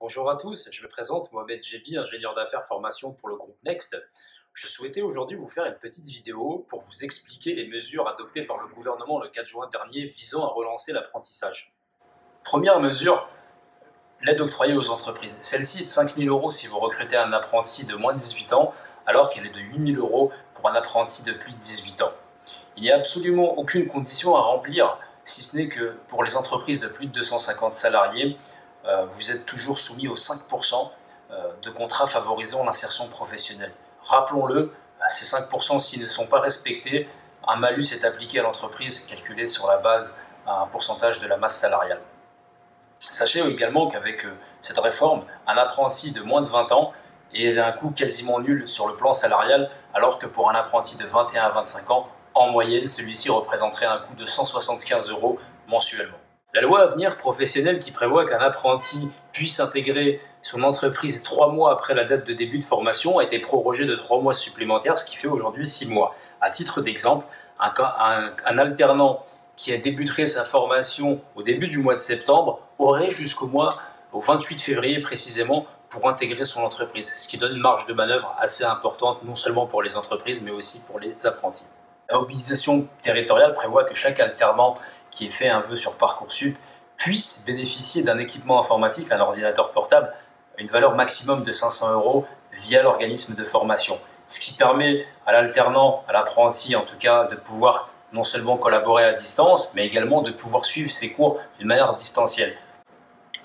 Bonjour à tous, je me présente Mohamed Jebi, ingénieur d'affaires formation pour le groupe Next. Je souhaitais aujourd'hui vous faire une petite vidéo pour vous expliquer les mesures adoptées par le gouvernement le 4 juin dernier visant à relancer l'apprentissage. Première mesure, l'aide octroyée aux entreprises. Celle-ci est de 5 000 € si vous recrutez un apprenti de moins de 18 ans, alors qu'elle est de 8 000 € pour un apprenti de plus de 18 ans. Il n'y a absolument aucune condition à remplir, si ce n'est que pour les entreprises de plus de 250 salariés, vous êtes toujours soumis aux 5% de contrats favorisant l'insertion professionnelle. Rappelons-le, ces 5% s'ils ne sont pas respectés, un malus est appliqué à l'entreprise calculé sur la base d'un pourcentage de la masse salariale. Sachez également qu'avec cette réforme, un apprenti de moins de 20 ans est d'un coût quasiment nul sur le plan salarial, alors que pour un apprenti de 21 à 25 ans, en moyenne, celui-ci représenterait un coût de 175 € mensuellement. La loi Avenir professionnel qui prévoit qu'un apprenti puisse intégrer son entreprise 3 mois après la date de début de formation a été prorogée de 3 mois supplémentaires, ce qui fait aujourd'hui 6 mois. À titre d'exemple, un alternant qui a débuté sa formation au début du mois de septembre aurait jusqu'au 28 février précisément pour intégrer son entreprise, ce qui donne une marge de manœuvre assez importante, non seulement pour les entreprises, mais aussi pour les apprentis. La mobilisation territoriale prévoit que chaque alternant qui ait fait un vœu sur Parcoursup puisse bénéficier d'un équipement informatique, un ordinateur portable, à une valeur maximum de 500 € via l'organisme de formation. Ce qui permet à l'alternant, à l'apprenti en tout cas, de pouvoir non seulement collaborer à distance, mais également de pouvoir suivre ses cours d'une manière distancielle.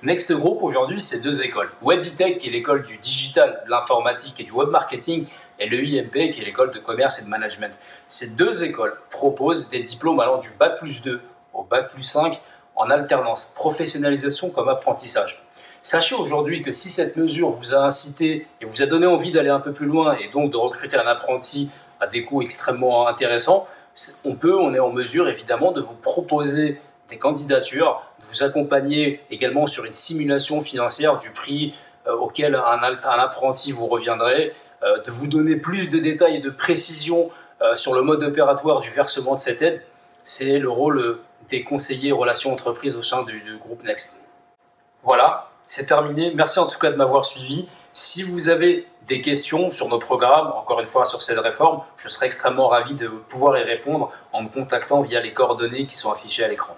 Next Group aujourd'hui, c'est 2 écoles. WebITech, qui est l'école du digital, de l'informatique et du web marketing, et le IMP, qui est l'école de commerce et de management. Ces 2 écoles proposent des diplômes allant du Bac+2 au Bac+5 en alternance, professionnalisation comme apprentissage. Sachez aujourd'hui que si cette mesure vous a incité et vous a donné envie d'aller un peu plus loin et donc de recruter un apprenti à des coûts extrêmement intéressants, on est en mesure évidemment de vous proposer des candidatures, de vous accompagner également sur une simulation financière du prix auquel un apprenti vous reviendrait, de vous donner plus de détails et de précisions sur le mode opératoire du versement de cette aide. C'est le rôle des conseillers relations entreprises au sein du groupe Next. Voilà, c'est terminé. Merci en tout cas de m'avoir suivi. Si vous avez des questions sur nos programmes, encore une fois sur cette réforme, je serai extrêmement ravi de pouvoir y répondre en me contactant via les coordonnées qui sont affichées à l'écran.